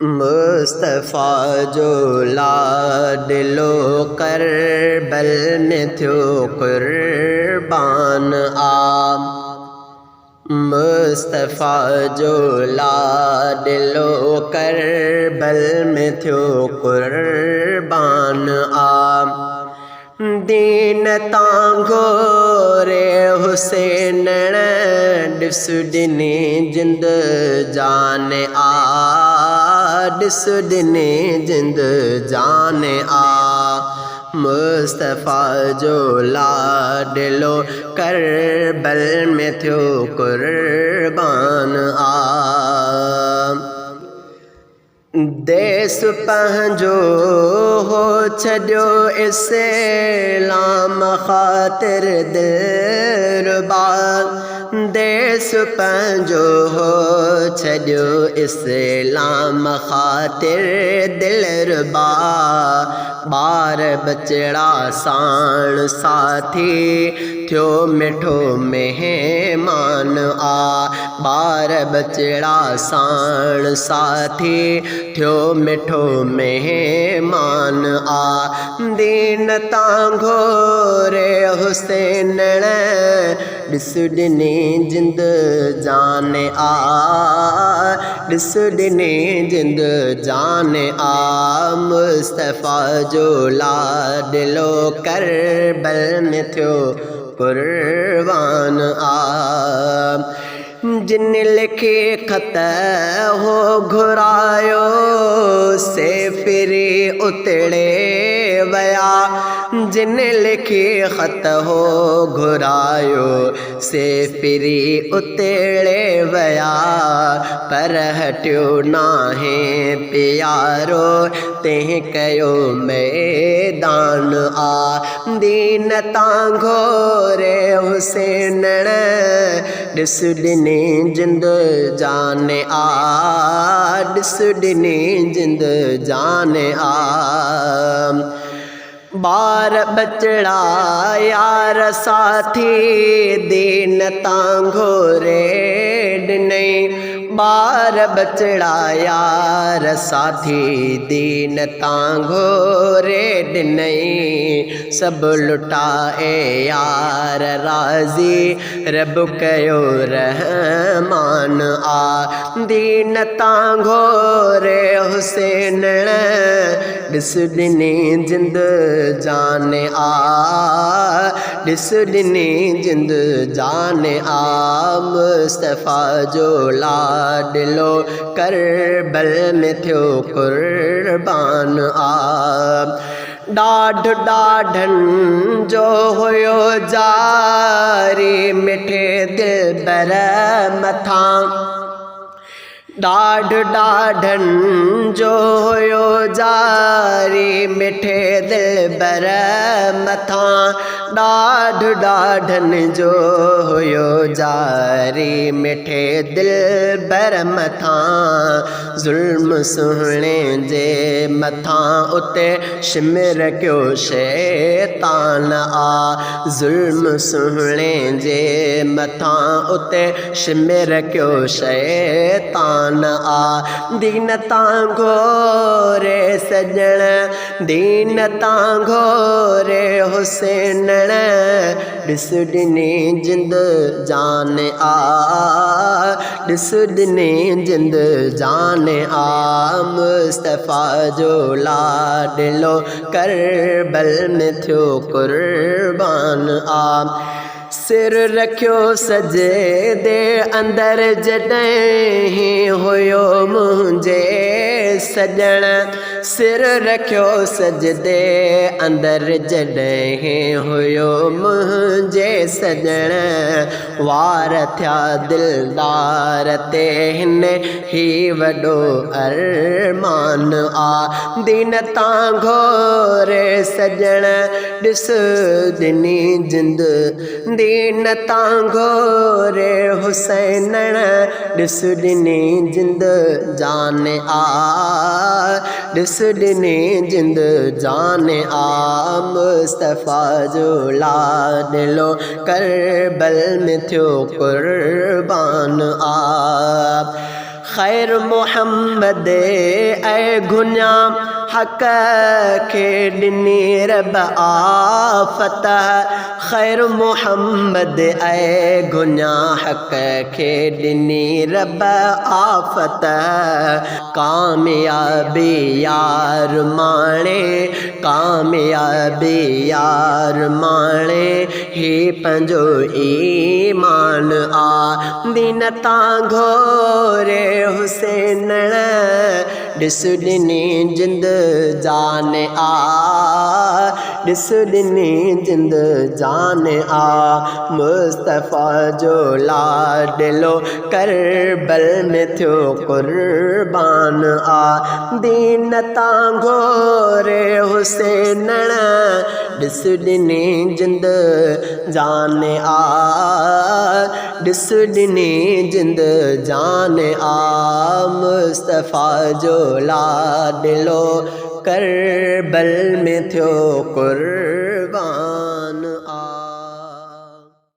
मुस्तफ़ा जो लाडलो करबल में थियो कुर्बान आ। मुस्तफ़ा जो लाडलो करबल में थियो कुर्बान आ। दीन तांगो रे हुसैन ॾिस ॾिनी जिंद जान आ। ॾिस ॾिनी जिंद जान आ। मुस्तफ़ा जो लाडलो करबल में थियो कुर्बान आ। देश पंहिंजो हो छॾियो इस्लाम ख़ातिर दिलरुबान। देश पंहिंजो हो छॾियो इस्लाम ख़ातिर दिलरुबान। ॿार बचड़ा साण साथी थियो मिठो मेहमान आ। ॿार बचड़ा साण साथी थियो मिठो मेहमान आ। दीन तांगो रे हुसैन ॾिस ॾिनी जिंद जान आ। ॾिस ॾिनी जिंद जान आ। मुस्तफ़ा जो लाडलो करबल में थियो कुर्बान आ। जिन लिखे ख़त हो घुरायो से फिरी उतड़े वया। जिन लिखे ख़त हो घुरायो से फिरी उतड़े वया। पर हटियो नाहे प्यारो तंहिं कयो मैदान आ। दीन तांगो रे हुसैन ॾिस ॾिनी जिंद जान आ। ॾिस ॾिनी जिंद जान आ। ॿार बचड़ा यार साथी दीन तांगो रे ॾिनई। ॿार बचड़ा यार साथी दीन तांगो रे ॾिनई। सभु लुटाए यार राज़ी रब कयो रहमान आ। दीन तांगो रे हुसैन ॾिस ॾिनी जिंद जान आ। ॾिस ॾिनी जिंद जान आ। मुस्तफ़ा जो लाडलो करबल में थियो कुर्बान आ। ॾाढ ॾाढनि जो हुयो जारी मिठे दिलबर मथां। ॾाढ ॾाढनि जो हुयो जारी मिठे दिलबर मथां। ॾाढ ॾाढनि जो हुयो जारी मिठे दिलबर मथां। ज़ुल्म सुहिणे जे मथां उते शिमिर कयो शैतान आ। ज़ुल्म सुहिणे जे मथां उते शिमिर कयो शैतान आ। दीन तांगो रे सजण दीन तांगो रे हुसैन ॾिस ॾिनी जिंद जान आ। ॾिस ॾिनी जिंद जान आ। मुस्तफ़ा जो लाडलो करबल में थियो कुर्बान आ। सिर रखियो सजदे अंदर जॾहिं हुयो मुंहिंजे सजण। सिर रखियो सजदे अंदर जॾहिं हुयो मुंहिंजे सजण। वार थिया दिलदार ते हिन ही वॾो अरमान आ। दीन तांगो रे सजण ॾिस ॾिनी जिंद। दीन तांगो रे हुसैन ॾिस ॾिनी जिंद जान आ। ॾिस ॾिनी जिंद जान आ। मुस्तफ़ा जो लाडलो करबल में थियो कुर्बान आ। खैर मोहम्मद ऐ गुन्या हक खे ॾिनी रब आफ़त खैर मोहम्मद ऐ गुन्या हक खे ॾिनी रब आफ़त कामयाबी यार माणे कामयाबी यार माणे ही पंहिंजो ईमान आ दीन तां घोरे हुसैन ॾिस ॾिनी जिंद जान आ ॾिस ॾिनी जिंद जान आ मुस्तफ़ा जो लाडलो करबल में थियो कुर्बान आ दीन तां घोरे हुसैन ॾिस ॾिनी जिंद जान आ ॾिस ॾिनी जिंद जान आ मुस्तफ़ा जो लाडलो करबल में थियो कुर्बान आ।